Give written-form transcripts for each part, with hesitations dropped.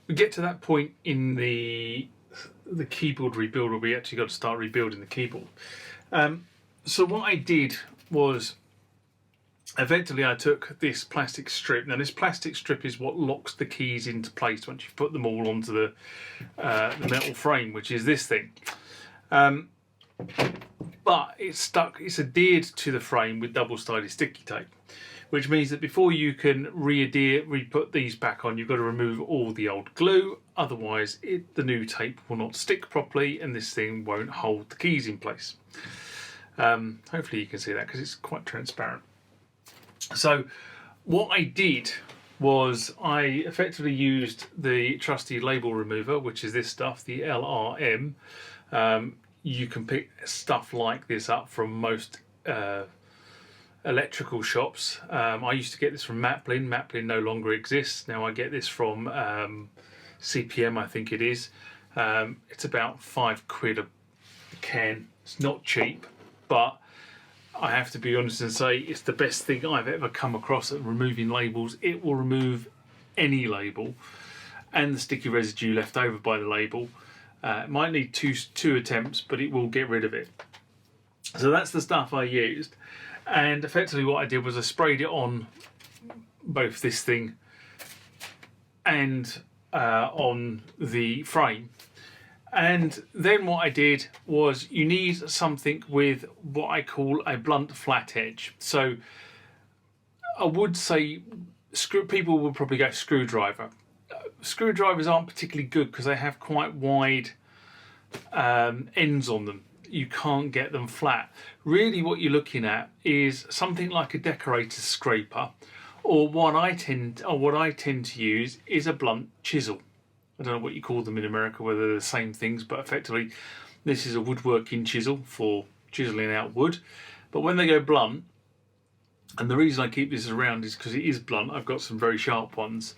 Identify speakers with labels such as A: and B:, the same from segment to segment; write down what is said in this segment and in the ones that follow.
A: we get to that point in the keyboard rebuild where we actually got to start rebuilding the keyboard. So what I did was, effectively I took this plastic strip. Now this plastic strip is what locks the keys into place once you put them all onto the metal frame, which is this thing. But it's stuck, it's adhered to the frame with double-sided sticky tape, which means that before you can re-put these back on, you've got to remove all the old glue. Otherwise the new tape will not stick properly and this thing won't hold the keys in place. Hopefully you can see that because it's quite transparent. So what I did was I effectively used the trusty label remover, which is this stuff, the LRM. You can pick stuff like this up from most electrical shops. I used to get this from Maplin. Maplin no longer exists. Now I get this from CPM, I think it is. It's about £5 a can. It's not cheap, but I have to be honest and say it's the best thing I've ever come across at removing labels. It will remove any label and the sticky residue left over by the label. It might need two attempts, but it will get rid of it. So that's the stuff I used, and effectively what I did was I sprayed it on both this thing and on the frame. And then what I did was, you need something with what I call a blunt flat edge. So I would say people will probably go screwdriver. Screwdrivers aren't particularly good because they have quite wide ends on them. You can't get them flat. Really what you're looking at is something like a decorator's scraper, or what I tend to use is a blunt chisel. I don't know what you call them in America, whether they're the same things, but effectively this is a woodworking chisel for chiseling out wood. But when they go blunt, and the reason I keep this around is because it is blunt. I've got some very sharp ones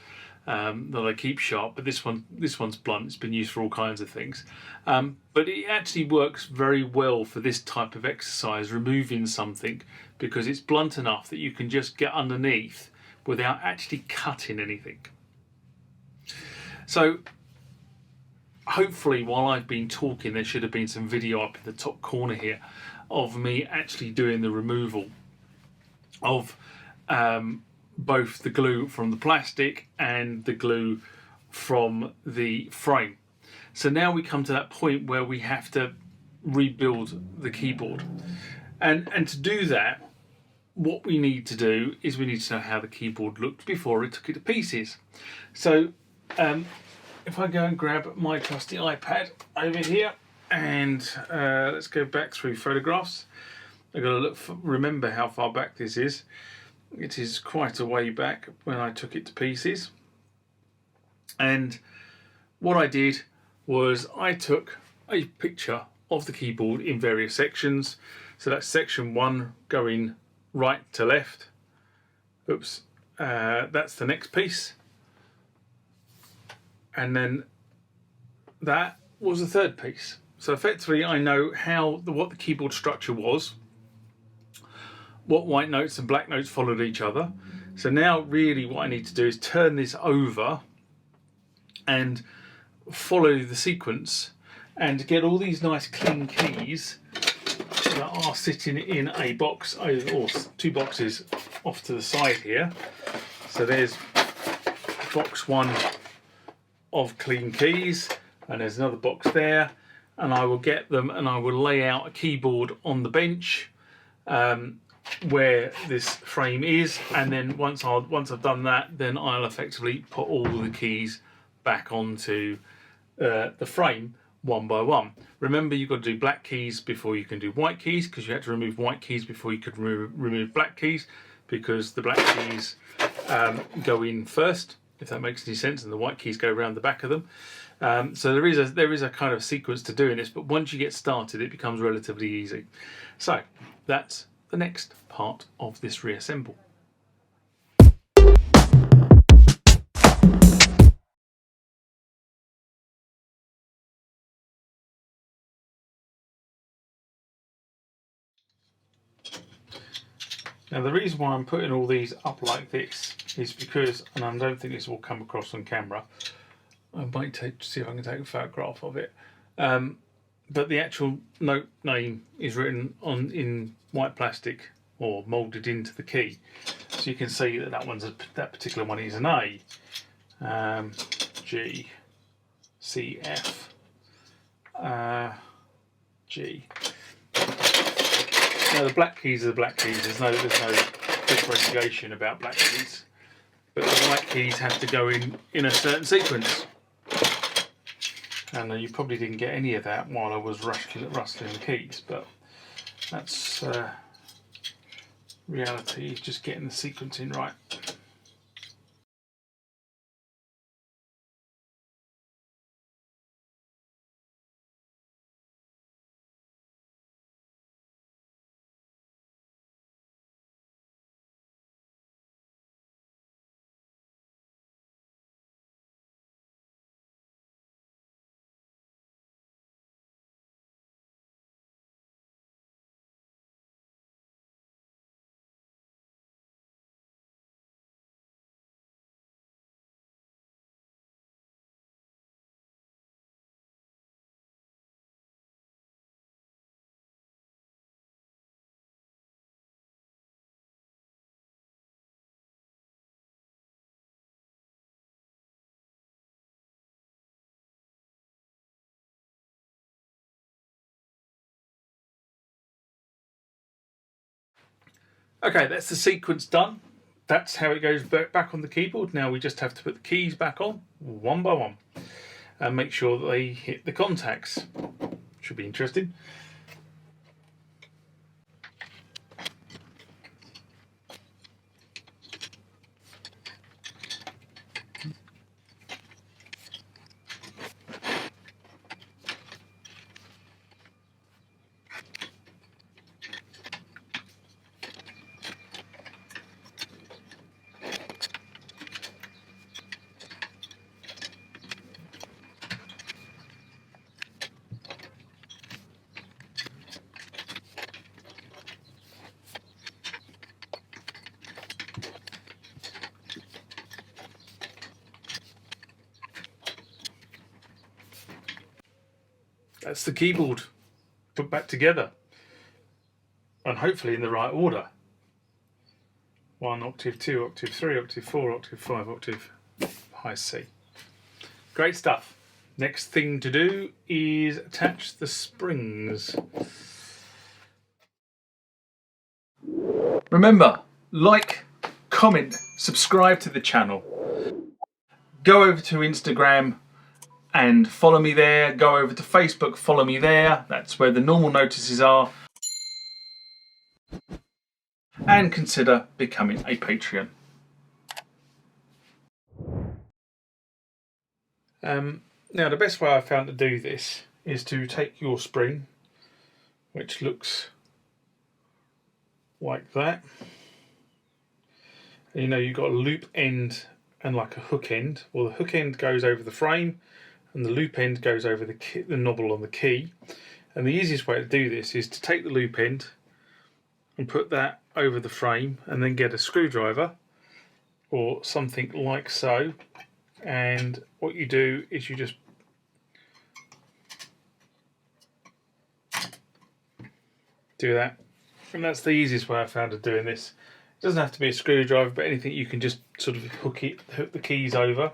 A: that I keep sharp, but this one's blunt. It's been used for all kinds of things. But it actually works very well for this type of exercise, removing something, because it's blunt enough that you can just get underneath without actually cutting anything. So hopefully while I've been talking, there should have been some video up in the top corner here of me actually doing the removal of both the glue from the plastic and the glue from the frame. So now we come to that point where we have to rebuild the keyboard. And to do that, what we need to do is we need to know how the keyboard looked before it took it to pieces. So if I go and grab my trusty iPad over here, and let's go back through photographs. I've got to remember how far back this is. It is quite a way back when I took it to pieces. And what I did was I took a picture of the keyboard in various sections. So that's section 1 going right to left. Oops, that's the next piece. And then that was the third piece. So effectively I know what the keyboard structure was, what white notes and black notes followed each other. So now really what I need to do is turn this over and follow the sequence and get all these nice clean keys that are sitting in a box, or 2 boxes off to the side here. So there's box 1 of clean keys, and there's another box there, and I will get them and I will lay out a keyboard on the bench where this frame is, and then once I've done that, then I'll effectively put all the keys back onto the frame one by one. Remember, you've got to do black keys before you can do white keys, because you had to remove white keys before you could remove black keys, because the black keys go in first, if that makes any sense, and the white keys go around the back of them. So there is a kind of sequence to doing this, but once you get started it becomes relatively easy. So that's the next part of this reassemble. Now the reason why I'm putting all these up like this is because, and I don't think this will come across on camera, I might see if I can take a photograph of it. But the actual note name is written on in white plastic or moulded into the key, so you can see that that particular one is an A. G, C, F, G. Now the black keys are the black keys. There's no differentiation about black keys, but the white keys have to go in a certain sequence. And you probably didn't get any of that while I was rustling the keys, but that's reality, just getting the sequencing right. Okay, that's the sequence done. That's how it goes back on the keyboard. Now we just have to put the keys back on one by one and make sure that they hit the contacts. Should be interesting. That's the keyboard put back together, and hopefully in the right order. 1 octave, 2 octave, 3 octave, 4 octave, 5 octave, high C. Great stuff. Next thing to do is attach the springs. Remember, like, comment, subscribe to the channel. Go over to Instagram and follow me there. Go over to Facebook, follow me there. That's where the normal notices are. And consider becoming a Patreon. Now the best way I found to do this is to take your spring, which looks like that. And you know you've got a loop end and like a hook end. Well, the hook end goes over the frame and the loop end goes over the knob on the key. And the easiest way to do this is to take the loop end and put that over the frame and then get a screwdriver or something like so. And what you do is you just do that. And that's the easiest way I found of doing this. It doesn't have to be a screwdriver, but anything you can just sort of hook the keys over.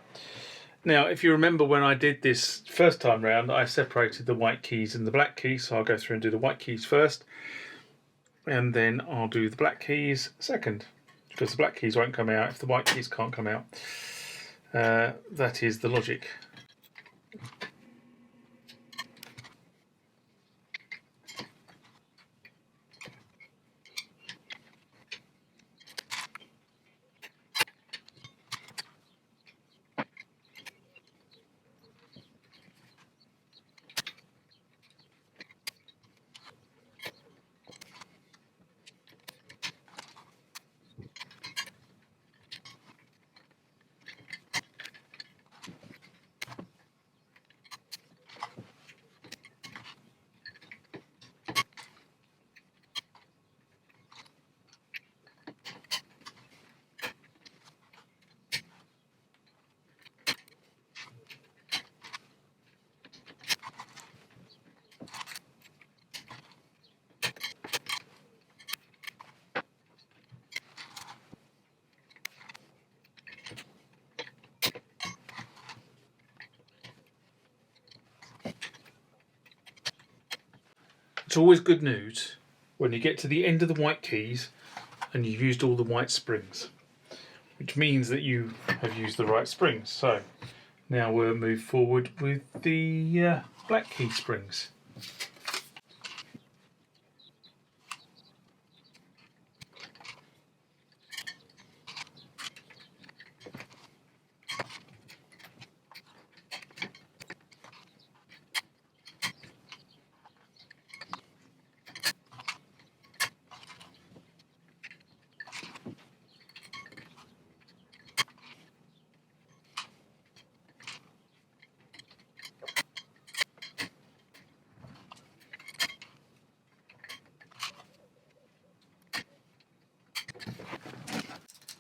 A: Now, if you remember when I did this first time round, I separated the white keys and the black keys. So I'll go through and do the white keys first, and then I'll do the black keys second, because the black keys won't come out if the white keys can't come out. That is the logic. it's always good news when you get to the end of the white keys and you've used all the white springs, which means that you have used the right springs. So now we'll move forward with the black key springs.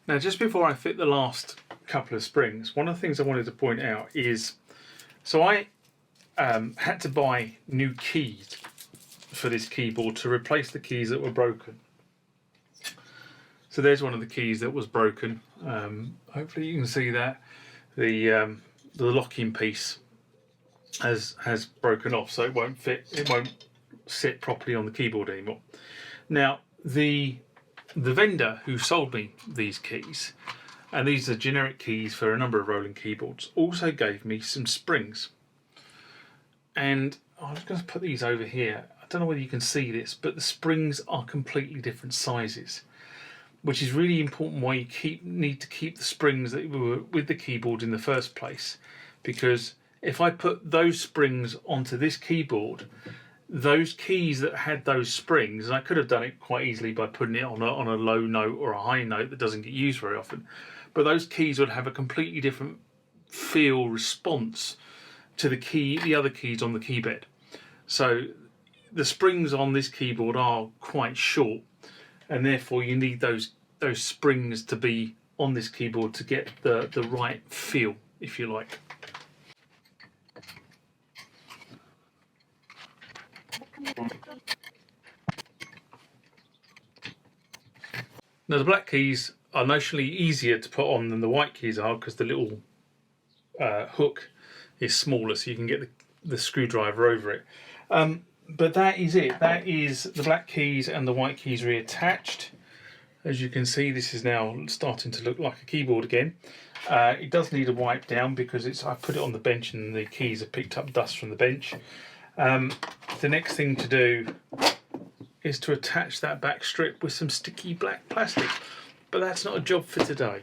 A: Now, just before I fit the last couple of springs, one of the things I wanted to point out is, so I had to buy new keys for this keyboard to replace the keys that were broken. So there's one of the keys that was broken. Hopefully you can see that the locking piece has broken off, so it won't fit. It won't sit properly on the keyboard anymore. Now the vendor who sold me these keys, and these are generic keys for a number of Roland keyboards, also gave me some springs. And I'm just going to put these over here. I don't know whether you can see this, but the springs are completely different sizes, which is really important why you need to keep the springs that were with the keyboard in the first place. Because if I put those springs onto this keyboard, those keys that had those springs, and I could have done it quite easily by putting it on a low note or a high note that doesn't get used very often, but those keys would have a completely different feel response to the other keys on the keyboard. So the springs on this keyboard are quite short, and therefore you need those springs to be on this keyboard to get the right feel, if you like. Now the black keys are notionally easier to put on than the white keys are, because the little hook is smaller, so you can get the screwdriver over it. But that is it. That is the black keys and the white keys reattached. As you can see, this is now starting to look like a keyboard again. It does need a wipe down because I put it on the bench and the keys have picked up dust from the bench. The next thing to do is to attach that back strip with some sticky black plastic, but that's not a job for today.